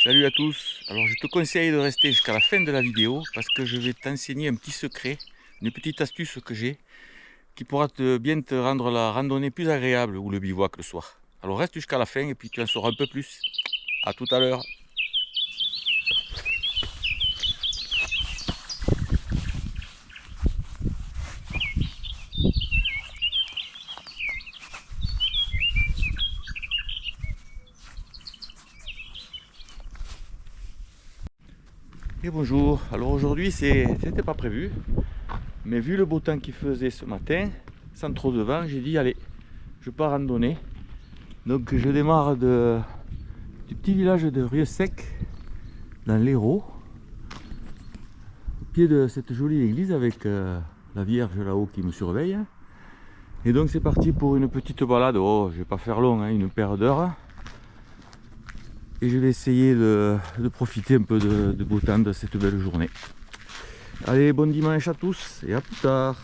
Salut à tous. Alors je te conseille de rester jusqu'à la fin de la vidéo parce que je vais t'enseigner un petit secret, une petite astuce que j'ai qui pourra bien te rendre la randonnée plus agréable ou le bivouac le soir. Alors reste jusqu'à la fin et puis tu en sauras un peu plus. À tout à l'heure. Et bonjour. Alors aujourd'hui c'était pas prévu, mais vu le beau temps qu'il faisait ce matin, sans trop de vent, j'ai dit allez, je pars randonner. Donc je démarre du petit village de Rieux-Sec dans l'Hérault, au pied de cette jolie église avec la Vierge là-haut qui me surveille. Et donc c'est parti pour une petite balade. Oh, je vais pas faire long, hein, une paire d'heures. Et je vais essayer de profiter un peu de beau temps de cette belle journée. Allez, bon dimanche à tous et à plus tard.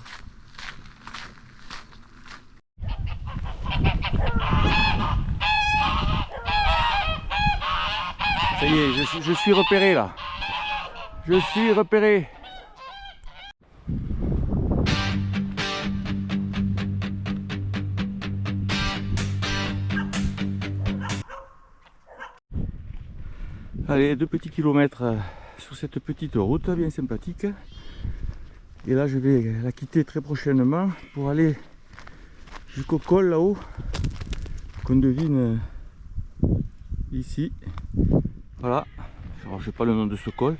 Ça y est, je suis repéré là. Je suis repéré. Allez, 2 petits kilomètres sur cette petite route bien sympathique. Et là, je vais la quitter très prochainement pour aller jusqu'au col là-haut qu'on devine ici. Voilà. Alors, je sais pas le nom de ce col.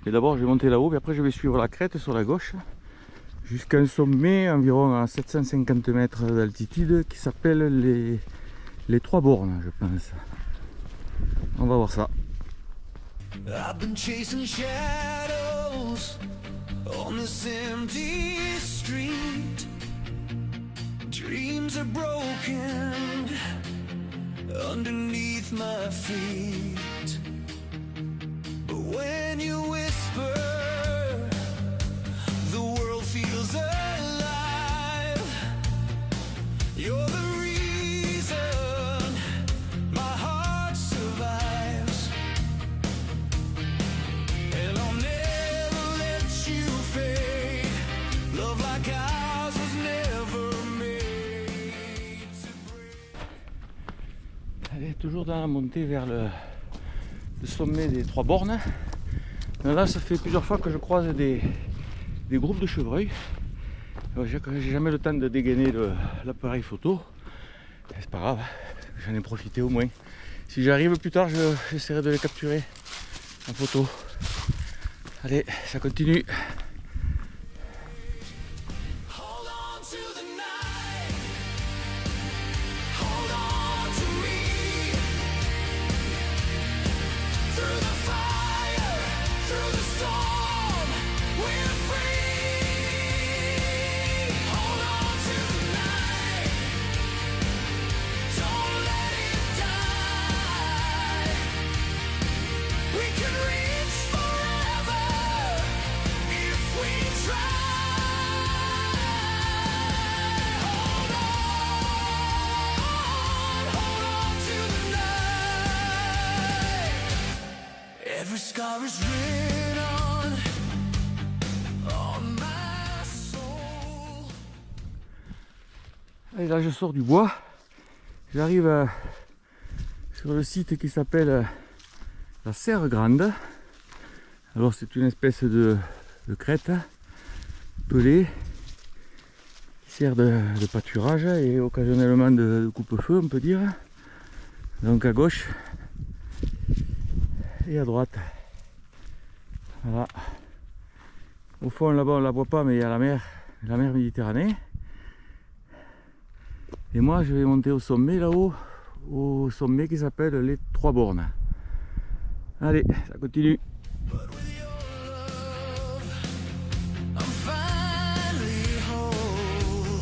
Mais d'abord, je vais monter là-haut, puis après, je vais suivre la crête sur la gauche jusqu'à un sommet environ à 750 mètres d'altitude qui s'appelle les Trois Bornes, je pense. On va voir ça. I've been chasing shadows on this empty street. Dreams are broken underneath my feet. But when you whisper, the world feels alive. You're the reason my heart survives. And I'll never let you fade. Love like ours was never made to break. Allez, toujours dans la montée vers le sommet des Trois Bornes. Là, ça fait plusieurs fois que je croise des groupes de chevreuils. J'ai jamais le temps de dégainer l'appareil photo. C'est pas grave, j'en ai profité au moins. Si j'arrive plus tard, j'essaierai de les capturer en photo. Allez, ça continue. Hold on to the night. Hold on to me. Through the fire, through the storm, we're free. Hold on to the night. Don't let it die. We can reach forever if we try. Hold on to the night. Every scar is written on my soul. Allez, là, je sors du bois. J'arrive sur le site qui s'appelle la Serre Grande. Alors, c'est une espèce de crête pelée qui sert de pâturage et occasionnellement de coupe-feu, on peut dire. Donc à gauche et à droite. Voilà. Au fond, là-bas, on ne la voit pas, mais il y a la mer Méditerranée. Et moi, je vais monter au sommet là-haut, au sommet qui s'appelle les Trois Bornes. Allez, ça continue. But with your love, I'm finally whole.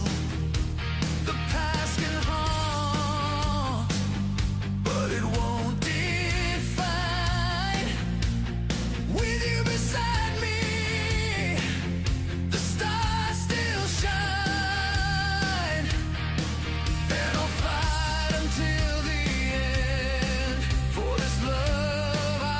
The past can haunt, but it won't define. With you beside me, the stars still shine. And I'll fight until the end for this love I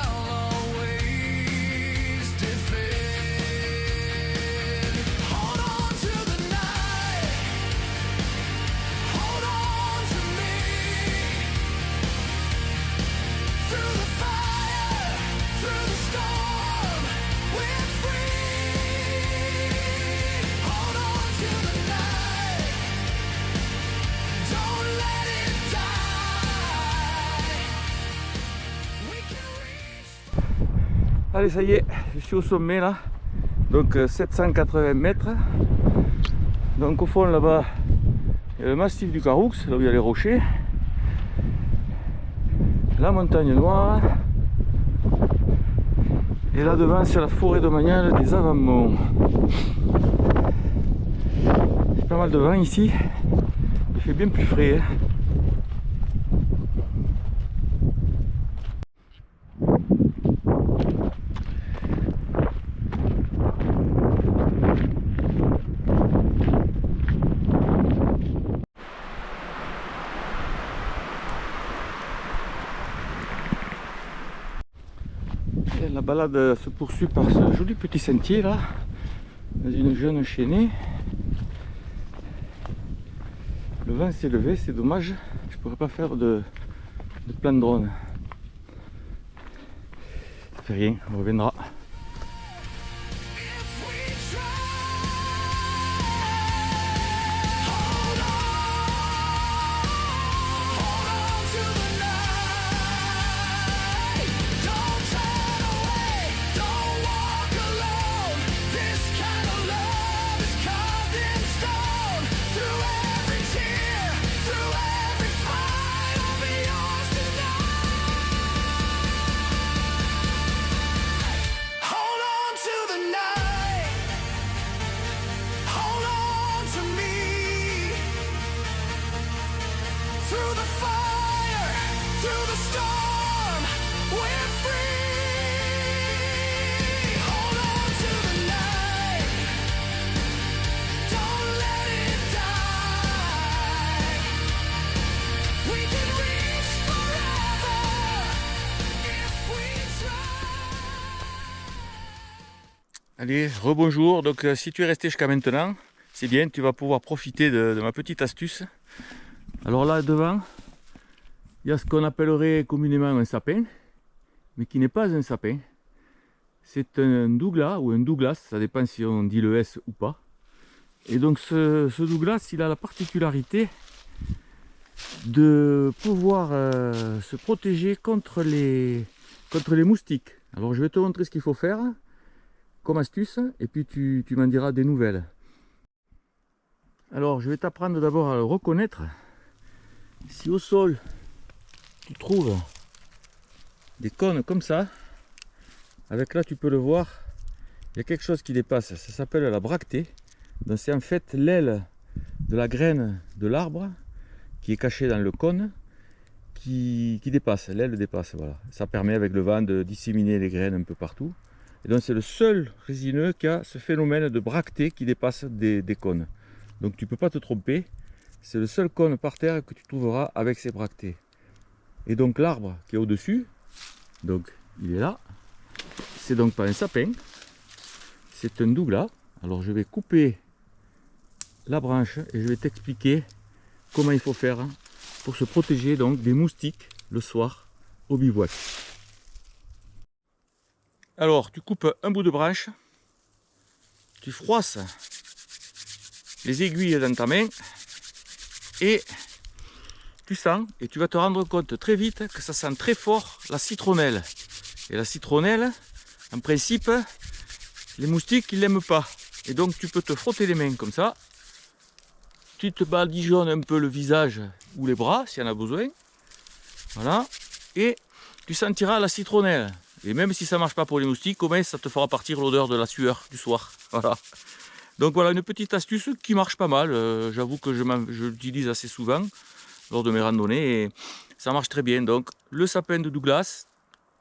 Allez, ça y est, je suis au sommet là. Donc 780 mètres. Donc au fond là-bas, il y a le massif du Caroux, là où il y a les rochers. La montagne noire. Et là devant, c'est la forêt domaniale des Avamont. Il y a pas mal de vent ici. Il fait bien plus frais. Et la balade se poursuit par ce joli petit sentier là, dans une jeune chênaie. Le vent s'est levé, c'est dommage, je pourrais pas faire de plan de drone. Ça fait rien, on reviendra. Allez, rebonjour. Donc si tu es resté jusqu'à maintenant, c'est bien, tu vas pouvoir profiter de ma petite astuce. Alors là devant, il y a ce qu'on appellerait communément un sapin, mais qui n'est pas un sapin. C'est un douglas ou un douglas, ça dépend si on dit le S ou pas. Et donc ce douglas, il a la particularité de pouvoir se protéger contre les moustiques. Alors je vais te montrer ce qu'il faut faire comme astuce, et puis tu m'en diras des nouvelles. Alors je vais t'apprendre d'abord à le reconnaître. Si au sol tu trouves des cônes comme ça, avec là tu peux le voir, il y a quelque chose qui dépasse, ça s'appelle la bractée. Donc c'est en fait l'aile de la graine de l'arbre qui est cachée dans le cône qui dépasse, l'aile dépasse, voilà. Ça permet avec le vent de disséminer les graines un peu partout. Et donc c'est le seul résineux qui a ce phénomène de bractée qui dépasse des cônes. Donc tu ne peux pas te tromper, c'est le seul cône par terre que tu trouveras avec ces bractées. Et donc l'arbre qui est au-dessus, donc il est là, c'est donc pas un sapin, c'est un douglas. Alors je vais couper la branche et je vais t'expliquer comment il faut faire pour se protéger donc des moustiques le soir au bivouac. Alors tu coupes un bout de branche, tu froisses les aiguilles dans ta main et tu sens, et tu vas te rendre compte très vite que ça sent très fort la citronnelle. Et la citronnelle, en principe, les moustiques ils l'aiment pas. Et donc tu peux te frotter les mains comme ça, tu te badigeonnes un peu le visage ou les bras s'il y en a besoin, voilà, et tu sentiras la citronnelle. Et même si ça ne marche pas pour les moustiques, au moins ça te fera partir l'odeur de la sueur du soir. Voilà. Donc voilà une petite astuce qui marche pas mal. J'avoue que je l'utilise assez souvent lors de mes randonnées et ça marche très bien. Donc le sapin de Douglas,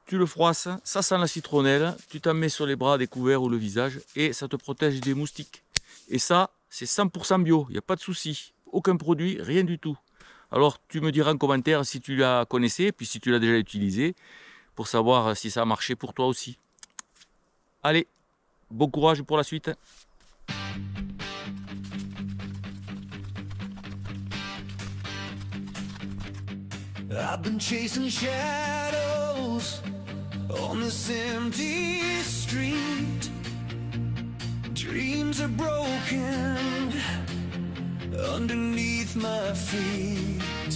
tu le froisses, ça sent la citronnelle, tu t'en mets sur les bras découverts ou le visage et ça te protège des moustiques. Et ça, c'est 100% bio, il n'y a pas de souci. Aucun produit, rien du tout. Alors tu me diras en commentaire si tu la connaissais, puis si tu l'as déjà utilisé, pour savoir si ça a marché pour toi aussi. Allez, bon courage pour la suite. I've been chasing shadows on this empty street. Dreams are broken underneath my feet.